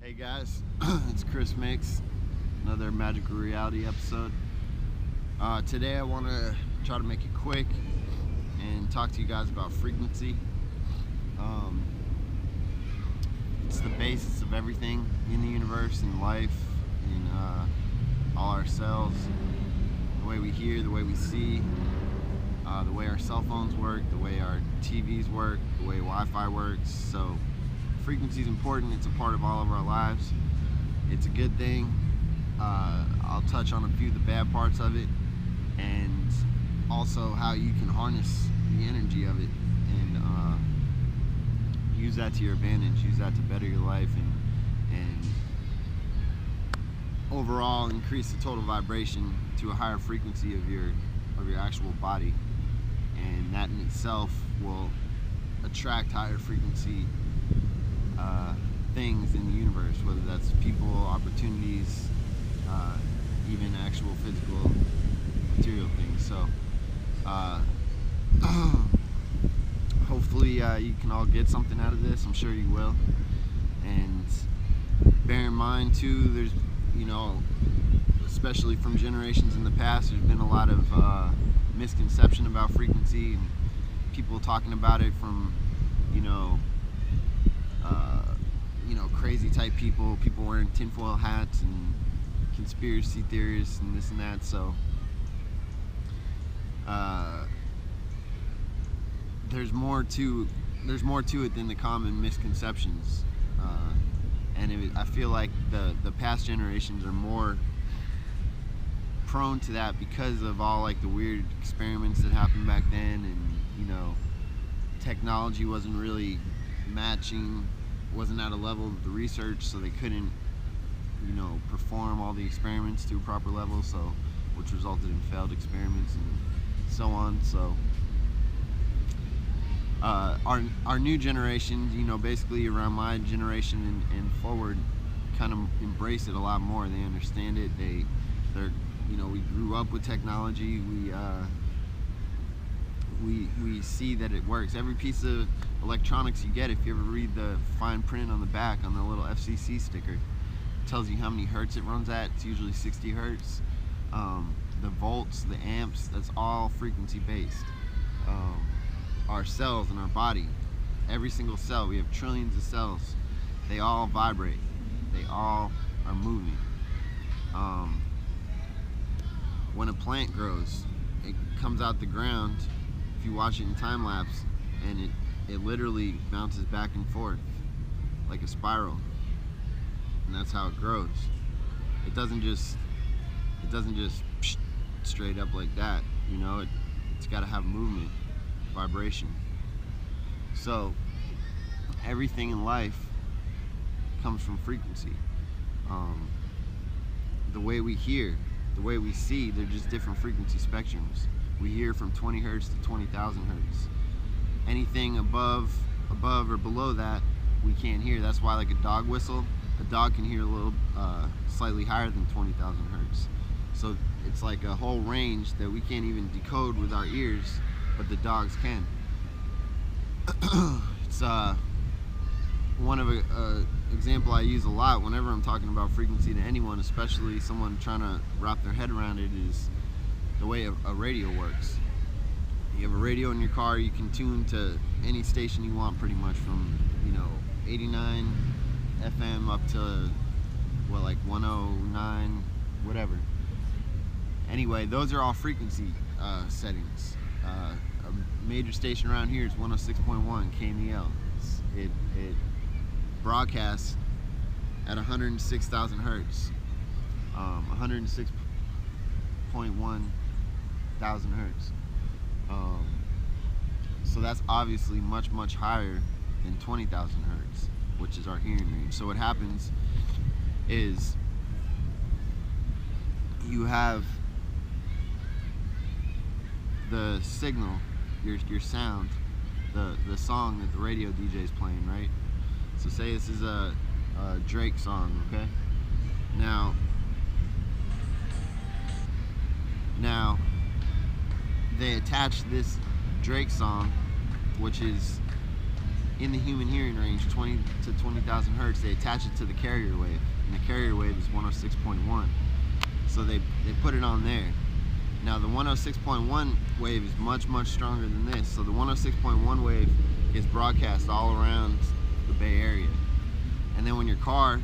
Hey guys, it's Cmixx, another Magical Reality episode. Today I want to try to make it quick and talk to you guys about frequency. It's the basis of everything in the universe, in life, in all our cells, the way we hear, the way we see, the way our cell phones work, the way our TVs work, the way Wi-Fi works. So frequency is important. It's a part of all of our lives. It's a good thing. I'll touch on a few of the bad parts of it, and also how you can harness the energy of it and use that to your advantage, use that to better your life, and overall increase the total vibration to a higher frequency of your actual body, and that in itself will attract higher frequency things in the universe, whether that's people, opportunities, even actual physical material things. So hopefully you can all get something out of this. I'm sure you will. And bear in mind too, there's, especially from generations in the past, there's been a lot of misconception about frequency, and people talking about it from crazy type people wearing tinfoil hats and conspiracy theorists and this and that. So there's more to it than the common misconceptions, and I feel like the past generations are more prone to that because of all like the weird experiments that happened back then, and technology wasn't really wasn't at a level of the research, so they couldn't perform all the experiments to a proper level, so which resulted in failed experiments and so on. So our new generation, basically around my generation and forward, kind of embrace it a lot more. They understand it. They're we grew up with technology. We see that it works. Every piece of electronics you get, if you ever read the fine print on the back on the little FCC sticker, it tells you how many hertz it runs at. It's usually 60 hertz. The volts, the amps, that's all frequency based. Our cells in our body, every single cell, we have trillions of cells, they all vibrate, they all are moving. When a plant grows, it comes out the ground, if you watch it in time lapse, and it literally bounces back and forth like a spiral, and that's how it grows. It doesn't just straight up like that, it's got to have movement, vibration. So everything in life comes from frequency. The way we hear, the way we see, they're just different frequency spectrums. We hear from 20 hertz to 20,000 hertz. Anything above or below that, we can't hear. That's why, like a dog whistle, a dog can hear a little slightly higher than 20,000 hertz. So it's like a whole range that we can't even decode with our ears, but the dogs can. It's one of a example I use a lot whenever I'm talking about frequency to anyone, especially someone trying to wrap their head around it, is the way a radio works. You have a radio in your car, you can tune to any station you want pretty much, from 89 FM up to like 109, whatever. Anyway, those are all frequency settings. A major station around here is 106.1 KMEL. It broadcasts at 106,000 hertz, 106.1 thousand hertz. So that's obviously much higher than 20,000 hertz, which is our hearing range. So what happens is you have the signal, your sound, the song that the radio DJ is playing, right? So say this is a Drake song, okay? Now they attach this Drake song, which is in the human hearing range, 20 to 20,000 hertz, they attach it to the carrier wave, and the carrier wave is 106.1. So they put it on there. Now the 106.1 wave is much stronger than this. So the 106.1 wave gets broadcast all around the Bay Area. And then when you turn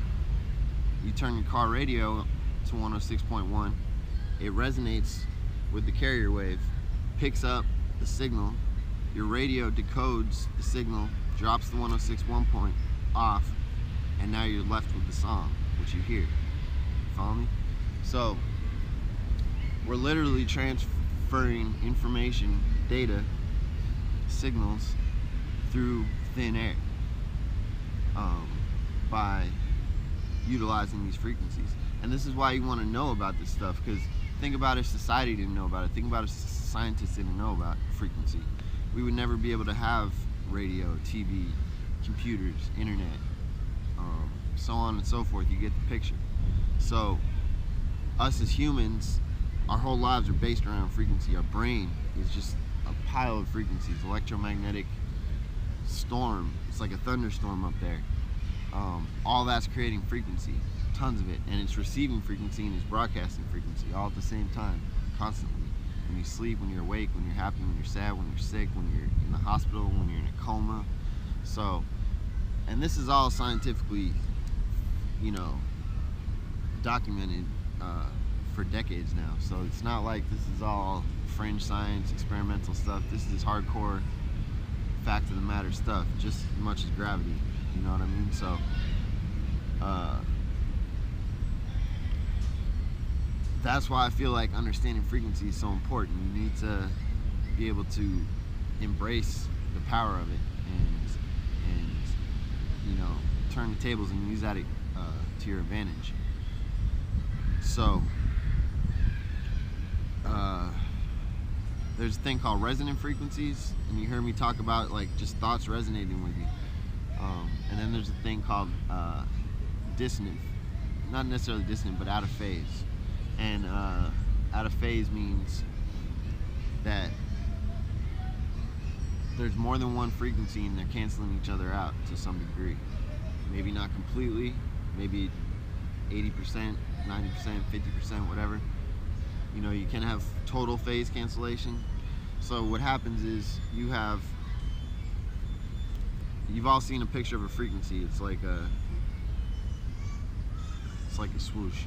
your car radio to 106.1, it resonates with the carrier wave, picks up the signal, your radio decodes the signal, drops the 106.1 point off, and now you're left with the song, which you hear. Follow me? So we're literally transferring information, data, signals through thin air by utilizing these frequencies. And this is why you want to know about this stuff, because think about if society didn't know about it. Think about if scientists didn't know about frequency. We would never be able to have radio, TV, computers, internet, so on and so forth. You get the picture. So us as humans, our whole lives are based around frequency. Our brain is just a pile of frequencies, electromagnetic storm. It's like a thunderstorm up there. All that's creating frequency, tons of it, and it's receiving frequency and it's broadcasting frequency all at the same time, constantly. When you sleep, when you're awake, when you're happy, when you're sad, when you're sick, when you're in the hospital, when you're in a coma. So, and this is all scientifically, documented for decades now. So it's not like this is all fringe science, experimental stuff. This is hardcore fact of the matter stuff, just as much as gravity. You know what I mean? So, that's why I feel like understanding frequency is so important. You need to be able to embrace the power of it and turn the tables and use that to your advantage. So, there's a thing called resonant frequencies, and you heard me talk about like just thoughts resonating with you. And then there's a thing called dissonant, not necessarily dissonant, but out of phase. And out of phase means that there's more than one frequency and they're canceling each other out to some degree. Maybe not completely, maybe 80%, 90%, 50%, whatever. You can have total phase cancellation. So what happens is you've all seen a picture of a frequency. It's like a swoosh,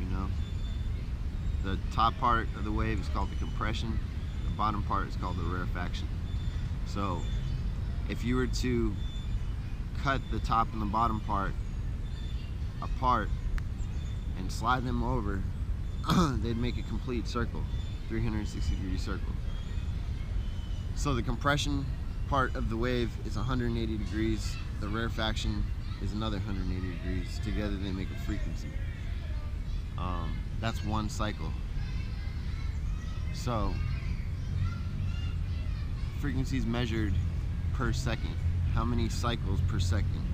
The top part of the wave is called the compression. The bottom part is called the rarefaction. So if you were to cut the top and the bottom part apart and slide them over, they'd make a complete circle, 360-degree circle. So the compression part of the wave is 180 degrees, the rarefaction is another 180 degrees. Together they make a frequency. That's one cycle. So frequency is measured per second. How many cycles per second?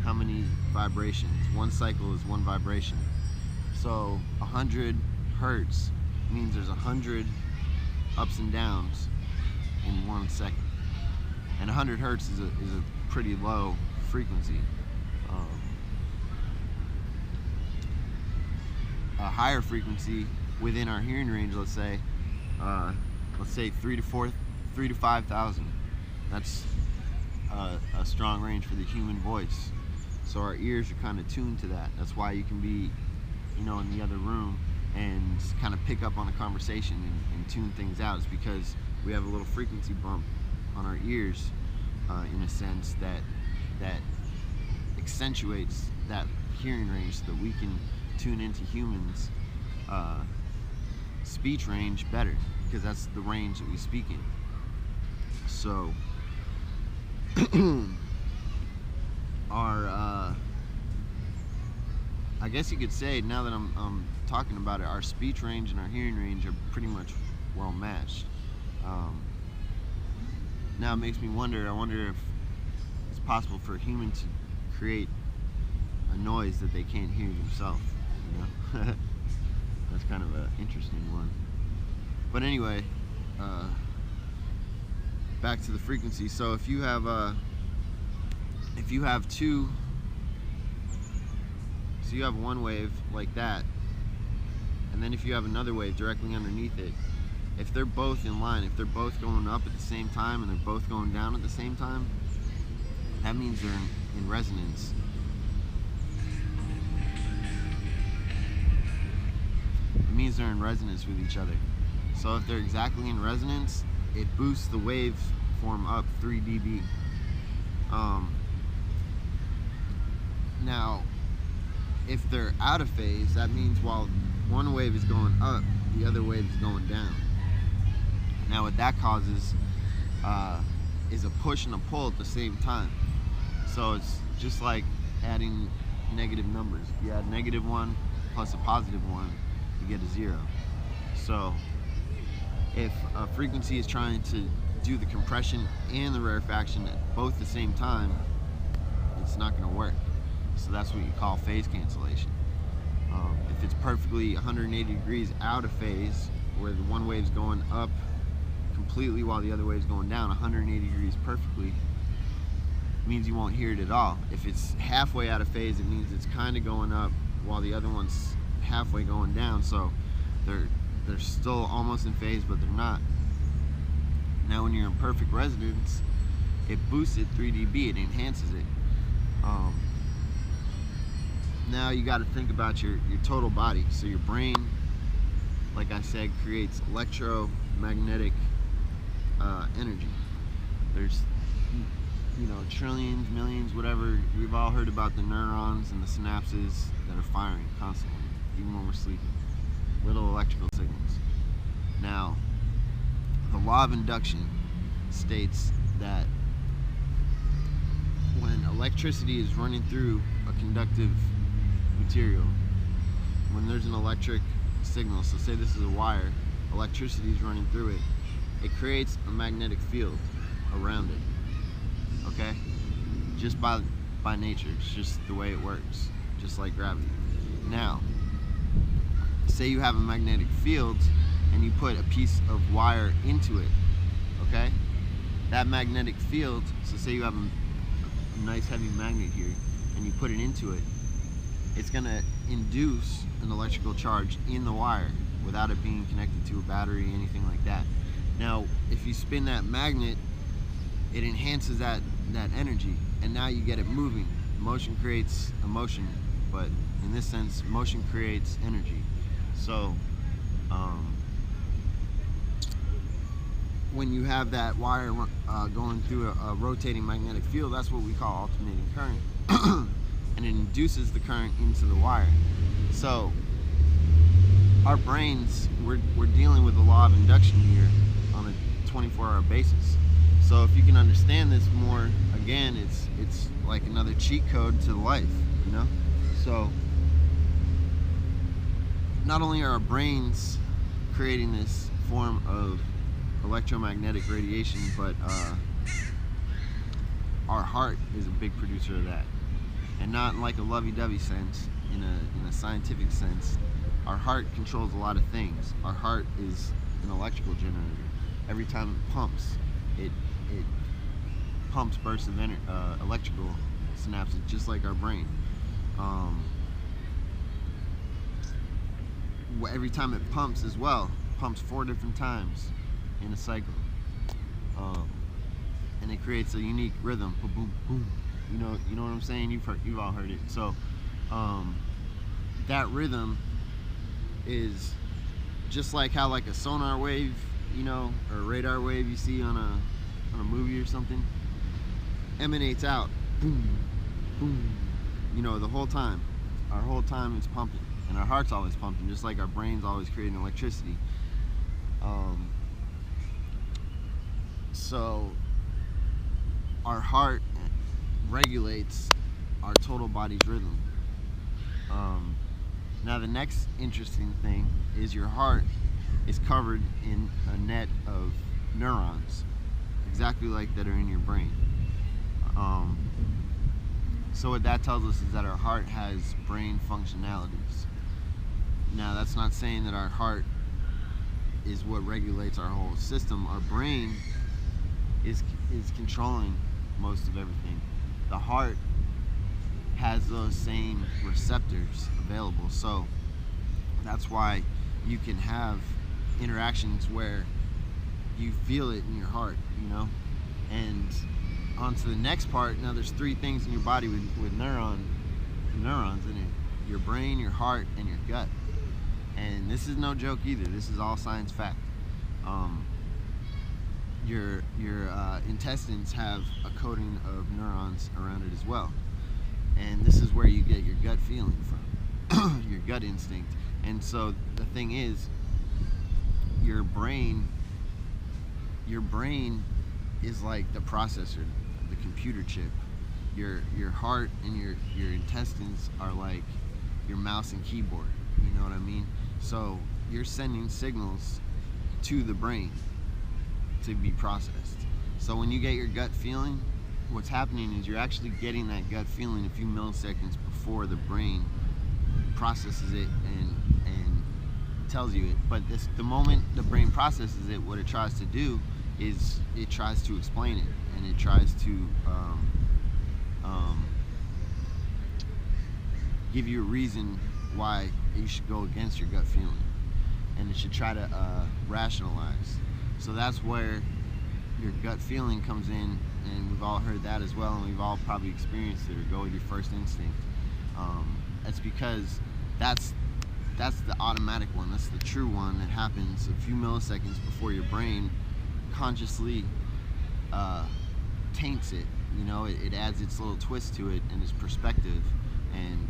How many vibrations? One cycle is one vibration. So 100 hertz means there's 100 ups and downs in 1 second. And 100 hertz is a pretty low frequency. A higher frequency within our hearing range, let's say 3 to 5,000. That's a strong range for the human voice. So our ears are kind of tuned to that. That's why you can be, in the other room and kind of pick up on a conversation and tune things out. It's because we have a little frequency bump on our ears, in a sense that accentuates that hearing range so that we can tune into humans' speech range better, because that's the range that we speak in. So I guess you could say, now that I'm talking about it, our speech range and our hearing range are pretty much well matched. Now it makes me wonder, I wonder if it's possible for a human to create a noise that they can't hear themselves, That's kind of an interesting one. But anyway, back to the frequency. So if you have if you have two, so you have one wave like that, and then if you have another wave directly underneath it, if they're both in line, if they're both going up at the same time and they're both going down at the same time, that means they're in resonance. It means they're in resonance with each other. So if they're exactly in resonance, it boosts the waveform up 3 dB. Now, if they're out of phase, that means while one wave is going up, the other wave is going down. Now what that causes is a push and a pull at the same time. So it's just like adding negative numbers. If you add -1 plus a +1, you get a 0. So if a frequency is trying to do the compression and the rarefaction at both the same time, it's not going to work. So that's what you call phase cancellation. If it's perfectly 180 degrees out of phase, where the one wave's going up completely while the other wave's going down 180 degrees perfectly, it means you won't hear it at all. If it's halfway out of phase, it means it's kind of going up while the other one's halfway going down. So they're still almost in phase, but they're not. Now when you're in perfect resonance, it boosts it 3 dB, it enhances it. Now you got to think about your total body. So your brain, like I said, creates electromagnetic energy. There's, trillions, millions, whatever. We've all heard about the neurons and the synapses that are firing constantly, even when we're sleeping. Little electrical signals. Now, the law of induction states that when electricity is running through a conductive material, when there's an electric signal, so say this is a wire, electricity is running through it, it creates a magnetic field around it, okay? Just by nature, it's just the way it works, just like gravity. Now, say you have a magnetic field and you put a piece of wire into it, okay? That magnetic field, so say you have a nice heavy magnet here and you put it into it, it's going to induce an electrical charge in the wire without it being connected to a battery, anything like that. Now, if you spin that magnet, it enhances that energy, and now you get it moving. Motion creates emotion, but in this sense, motion creates energy. So, when you have that wire going through a rotating magnetic field, that's what we call alternating current. And it induces the current into the wire. So our brains, we're dealing with the law of induction here on a 24-hour basis. So if you can understand this more, again, it's like another cheat code to life, So not only are our brains creating this form of electromagnetic radiation, but our heart is a big producer of that. And not in like a lovey-dovey sense, in a scientific sense. Our heart controls a lot of things. Our heart is an electrical generator. Every time it pumps, it pumps bursts of electrical synapses, just like our brain. Every time it pumps as well, pumps 4 different times in a cycle. And it creates a unique rhythm. Boom, boom, boom. You know what I'm saying? You've all heard it. So that rhythm is just like how like a sonar wave, or a radar wave you see on a movie or something, emanates out, boom, boom. The whole time. Our whole time it's pumping, and our heart's always pumping, just like our brain's always creating electricity. So our heart regulates our total body's rhythm. Now the next interesting thing is your heart is covered in a net of neurons, exactly like that are in your brain. So what that tells us is that our heart has brain functionalities. Now that's not saying that our heart is what regulates our whole system. Our brain is controlling most of everything. the heart has those same receptors available. So that's why you can have interactions where you feel it in your heart, you know. And on to the next part. Now there's 3 things in your body with neurons in it: your brain, your heart, and your gut. And this is no joke either. This is all science fact. Your intestines have a coating of neurons around it as well. And this is where you get your gut feeling from, your gut instinct. And so the thing is, your brain is like the processor, the computer chip. Your heart and your intestines are like your mouse and keyboard. You know what I mean? So you're sending signals to the brain to be processed. So when you get your gut feeling, what's happening is you're actually getting that gut feeling a few milliseconds before the brain processes it and tells you it. But the moment the brain processes it, what it tries to do is it tries to explain it, and it tries to give you a reason why you should go against your gut feeling, and it should try to rationalize. So that's where your gut feeling comes in, and we've all heard that as well, and we've all probably experienced it, or go with your first instinct. That's because that's the automatic one. That's the true one that happens a few milliseconds before your brain consciously taints it. You know, it adds its little twist to it and its perspective. And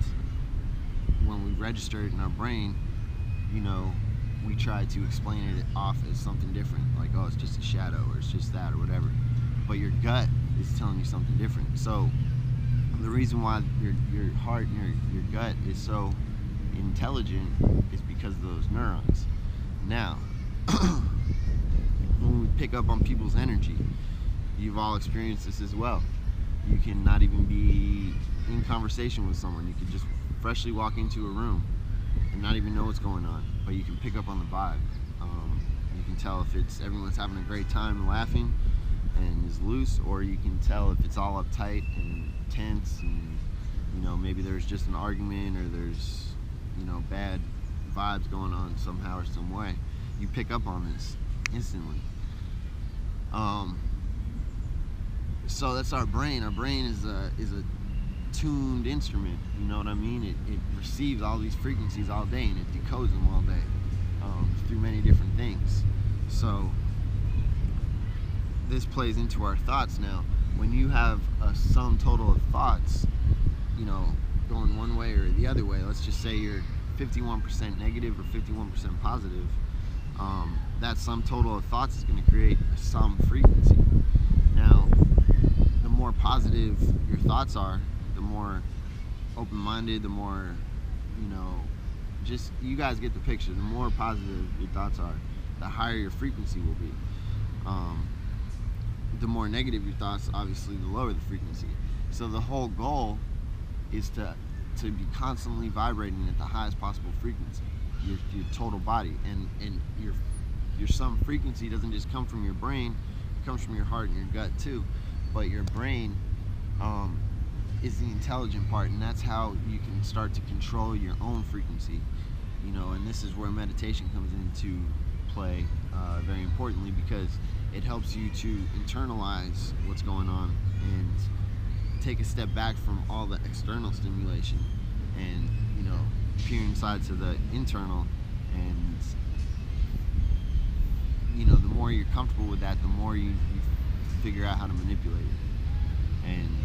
when we register it in our brain, you know, we try to explain it off as something different, like, oh, it's just a shadow, or it's just that, or whatever. But your gut is telling you something different. So the reason why your heart and your gut is so intelligent is because of those neurons. Now, when we pick up on people's energy, you've all experienced this as well. You can not even be in conversation with someone. You could just freshly walk into a room and not even know what's going on, but you can pick up on the vibe. You can tell if everyone's having a great time and laughing and is loose, or you can tell if it's all uptight and tense, and you know, maybe there's just an argument, or there's, you know, bad vibes going on somehow or some way. You pick up on this instantly. So that's our brain. Our brain is a tuned instrument, you know what I mean? It receives all these frequencies all day, and it decodes them all day through many different things. So this plays into our thoughts now. When you have a sum total of thoughts, you know, going one way or the other way, let's just say you're 51% negative or 51% positive, that sum total of thoughts is going to create some frequency. Now, the more positive your thoughts are, the more open-minded, the more, you know, just, you guys get the picture. The more positive your thoughts are, the higher your frequency will be. The more negative your thoughts, obviously, the lower the frequency. So the whole goal is to be constantly vibrating at the highest possible frequency, your total body, and your sum frequency doesn't just come from your brain, it comes from your heart and your gut too. But your brain is the intelligent part, and that's how you can start to control your own frequency, you know. And this is where meditation comes into play very importantly, because it helps you to internalize what's going on and take a step back from all the external stimulation, and, you know, peer inside to the internal. And, you know, the more you're comfortable with that, the more you figure out how to manipulate it. And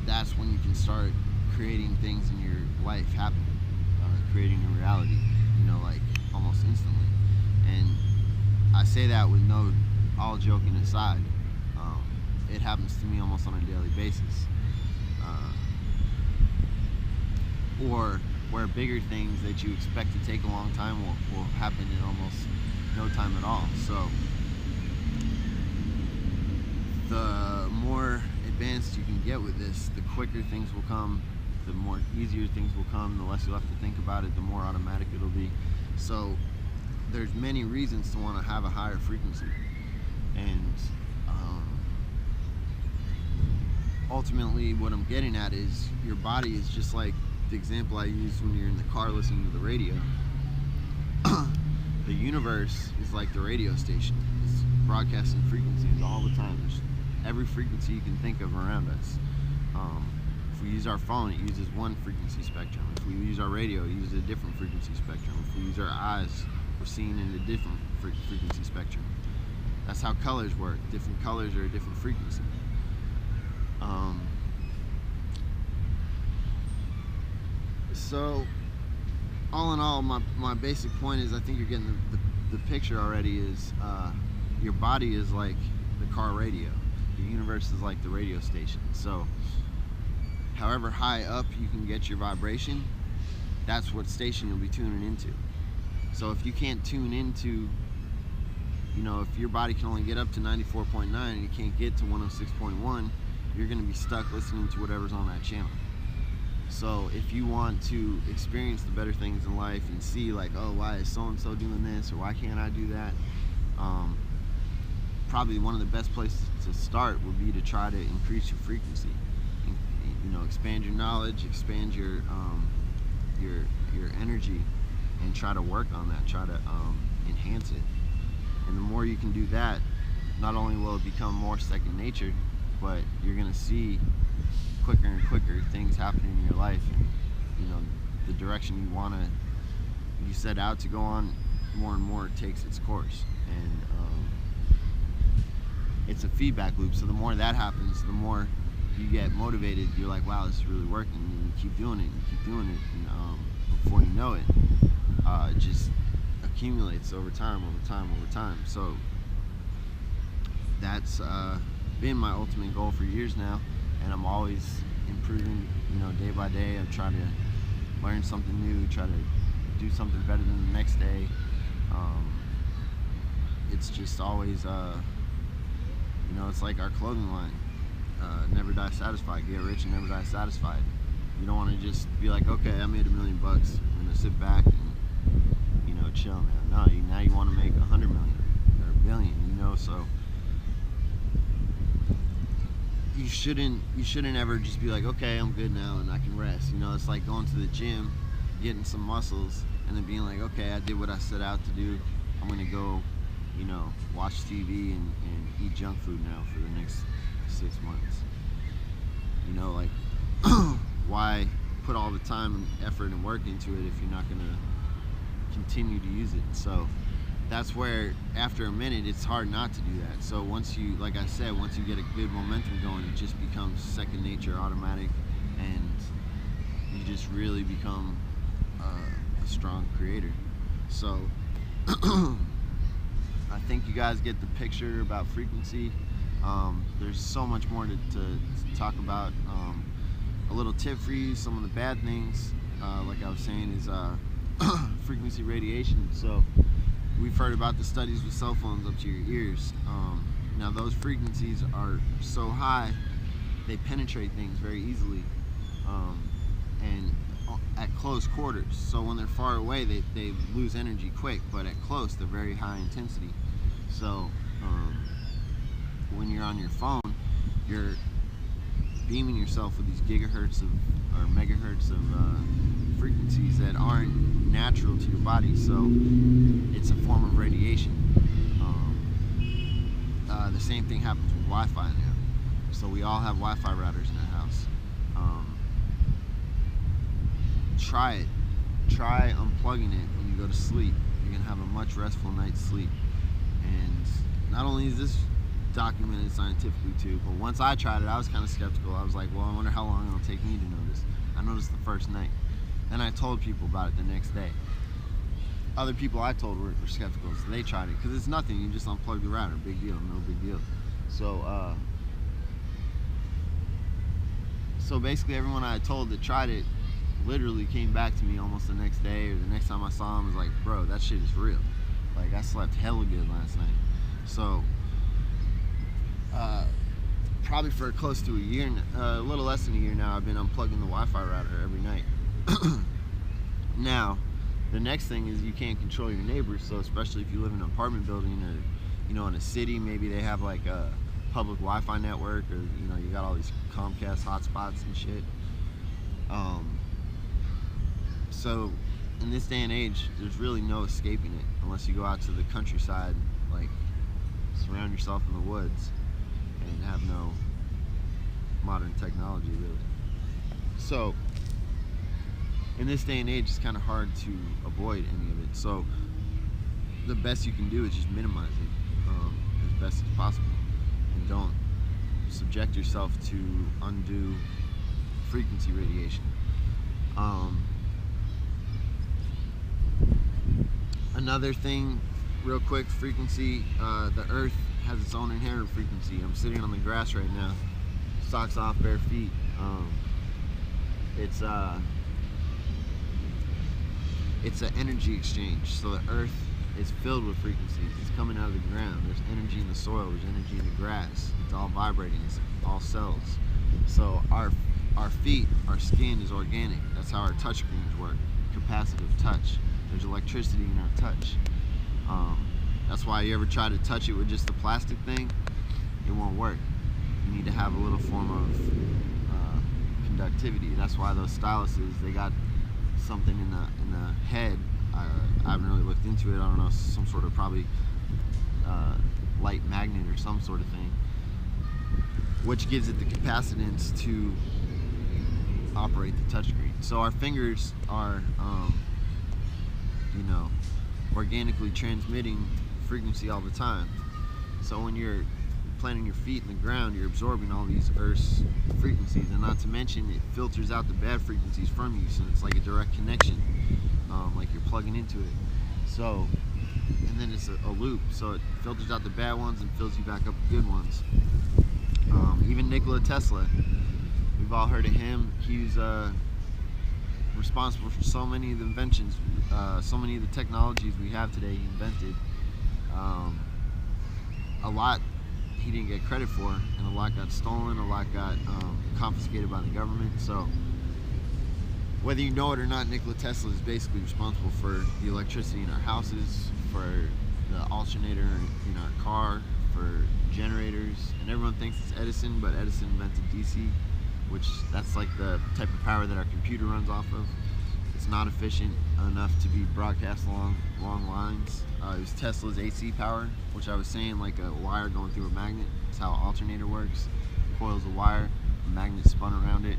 that's when you can start creating things in your life happen, creating a reality, you know, like almost instantly. And I say that with all joking aside. It happens to me almost on a daily basis. Or where bigger things that you expect to take a long time will happen in almost no time at all. So the more advanced you can get with this, the quicker things will come, the more easier things will come, the less you'll have to think about it, the more automatic it'll be. So there's many reasons to want to have a higher frequency. And ultimately what I'm getting at is your body is just like the example I used when you're in the car listening to the radio. The universe is like the radio station. It's broadcasting frequencies all the time. There's every frequency you can think of around us. If we use our phone, it uses one frequency spectrum. If we use our radio, it uses a different frequency spectrum. If we use our eyes, we're seeing in a different frequency spectrum. That's how colors work. Different colors are a different frequency. So, all in all, my basic point is, I think you're getting the picture already, is your body is like the car radio. The universe is like the radio station. So, however high up you can get your vibration, that's what station you'll be tuning into. So if you can't tune into, if your body can only get up to 94.9 and you can't get to 106.1, you're going to be stuck listening to whatever's on that channel. So if you want to experience the better things in life and see like, oh, why is so-and-so doing this, or why can't I do that, probably one of the best places to start would be to try to increase your frequency. Expand your knowledge, expand your energy, and try to work on that, try to enhance it. And the more you can do that, not only will it become more second nature, but you're going to see quicker and quicker things happening in your life, and the direction you set out to go on, more and more it takes its course. And it's a feedback loop. So the more that happens, the more you get motivated. You're like, wow, this is really working, and you keep doing it, and and before you know it, it just accumulates over time. So that's been my ultimate goal for years now, and I'm always improving, day by day. I try to learn something new, try to do something better than the next day. It's just always, it's like our clothing line. Never die satisfied. Get rich and never die satisfied. You don't want to just be like, okay, I made $1 million. I'm gonna sit back and chill now. No, now you want to make 100 million or $1 billion. So you shouldn't ever just be like, okay, I'm good now and I can rest. It's like going to the gym, getting some muscles, and then being like, okay, I did what I set out to do. I'm gonna go, watch TV and eat junk food now for the next 6 months. Why put all the time and effort and work into it if you're not going to continue to use it? So that's where, after a minute, it's hard not to do that. So once you, like I said, once you get a good momentum going, it just becomes second nature, automatic, and you just really become a strong creator. So I think you guys get the picture about frequency. There's so much more to talk about. A little tip for you, some of the bad things, like I was saying, is frequency radiation. So we've heard about the studies with cell phones up to your ears. Now those frequencies are so high, they penetrate things very easily, and at close quarters. So when they're far away, they lose energy quick, but at close, they're very high intensity. So when you're on your phone, you're beaming yourself with these gigahertz or megahertz of frequencies that aren't natural to your body. So it's a form of radiation. The same thing happens with Wi-Fi now. So we all have Wi-Fi routers in our house. Try it. Try unplugging it when you go to sleep. You're gonna have a much restful night's sleep. And not only is this documented scientifically too, but once I tried it, I was kind of skeptical. I was like, well, I wonder how long it'll take me to notice. I noticed the first night. Then I told people about it the next day. Other people I told were skeptical, so they tried it, because it's nothing. You just unplug the router. Big deal. No big deal. So basically everyone I told that tried it literally came back to me almost the next day, or the next time I saw them, was like, bro, that shit is real. Like, I slept hella good last night. So probably for close to a year, a little less than a year now, I've been unplugging the Wi-Fi router every night. Now, the next thing is you can't control your neighbors. So especially if you live in an apartment building, or in a city, maybe they have like public Wi-Fi network, or you got all these Comcast hotspots and shit. So in this day and age, there's really no escaping it unless you go out to the countryside, like surround yourself in the woods and have no modern technology really. So in this day and age, it's kind of hard to avoid any of it. So the best you can do is just minimize it as best as possible, and don't subject yourself to undue frequency radiation. Another thing, real quick, frequency, the earth has its own inherent frequency. I'm sitting on the grass right now, socks off, bare feet. It's an energy exchange. So the earth is filled with frequency. It's coming out of the ground. There's energy in the soil, there's energy in the grass. It's all vibrating, it's all cells. So our feet, our skin is organic. That's how our touch screens work, capacitive touch. There's electricity in our touch. That's why you ever try to touch it with just the plastic thing, it won't work. You need to have a little form of conductivity. That's why those styluses, they got something in the head. I haven't really looked into it. I don't know, some sort of probably light magnet or some sort of thing, which gives it the capacitance to operate the touchscreen. So our fingers are organically transmitting frequency all the time. So when you're planting your feet in the ground, you're absorbing all these Earth's frequencies, and not to mention it filters out the bad frequencies from you, so it's like a direct connection, like you're plugging into it. So, and then it's a loop, so it filters out the bad ones and fills you back up with good ones. Even Nikola Tesla, we've all heard of him. He's responsible for so many of the inventions, so many of the technologies we have today. He invented a lot he didn't get credit for, and a lot got stolen, a lot got confiscated by the government. So whether you know it or not, Nikola Tesla is basically responsible for the electricity in our houses, for the alternator in our car, for generators. And everyone thinks it's Edison, but Edison invented DC, which that's like the type of power that our computer runs off of. It's not efficient enough to be broadcast along long lines. It was Tesla's AC power, which I was saying, like a wire going through a magnet. It's how an alternator works. Coils of wire, a magnet spun around it,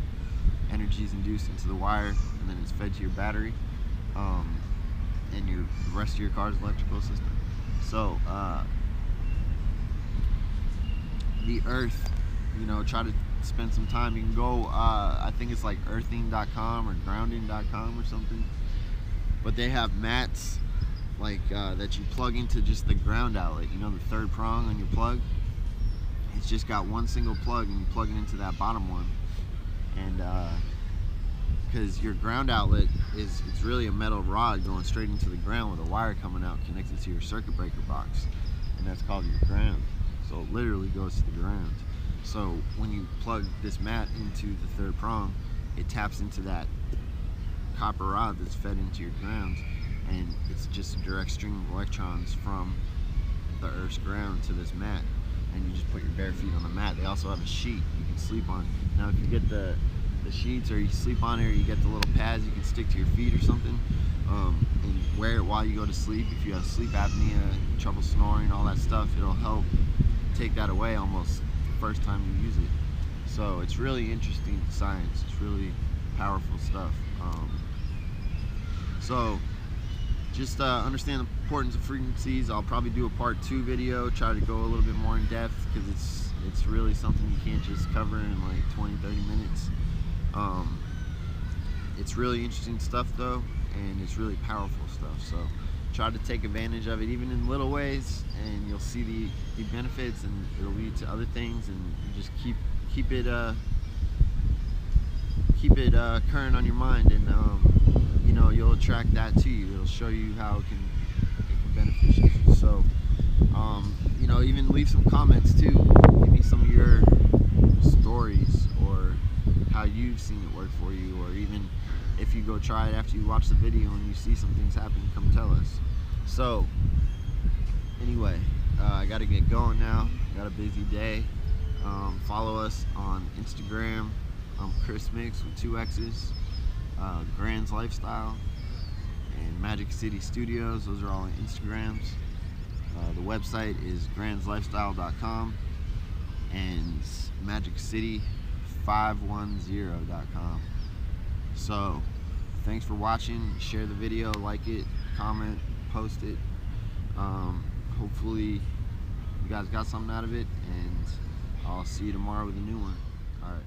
energy is induced into the wire, and then it's fed to your battery, and the rest of your car's electrical system. So the Earth, try to spend some time. You can go, I think it's like earthing.com or grounding.com or something, but they have mats like that you plug into just the ground outlet, the third prong on your plug. It's just got one single plug, and you plug it into that bottom one, and because your ground outlet it's really a metal rod going straight into the ground with a wire coming out connected to your circuit breaker box, and that's called your ground. So it literally goes to the ground. So when you plug this mat into the third prong, it taps into that copper rod that's fed into your ground, and it's just a direct stream of electrons from the Earth's ground to this mat, and you just put your bare feet on the mat. They also have a sheet you can sleep on. Now if you get the sheets, or you sleep on it, or you get the little pads you can stick to your feet or something, and wear it while you go to sleep. If you have sleep apnea, trouble snoring, all that stuff, it'll help take that away almost first time you use it. So it's really interesting science. It's really powerful stuff. So just understand the importance of frequencies. I'll probably do a part 2 video, try to go a little bit more in depth, because it's really something you can't just cover in like 20-30 minutes. It's really interesting stuff though, and it's really powerful stuff. So try to take advantage of it, even in little ways, and you'll see the benefits, and it'll lead to other things, and you just keep it current on your mind, and you'll attract that to you. It'll show you how it can benefit you. So even leave some comments too. Give me some of your stories, or how you've seen it work for you, or even if you go try it after you watch the video and you see some things happen, come tell us. So anyway, I gotta get going now. Got a busy day. Follow us on Instagram. I'm Cmixx with 2 X's. Grand's Lifestyle and Magic City Studios. Those are all on Instagrams. The website is grandslifestyle.com and magiccity510.com. So, thanks for watching. Share the video, like it, comment, post it. Hopefully you guys got something out of it, and I'll see you tomorrow with a new one. All right.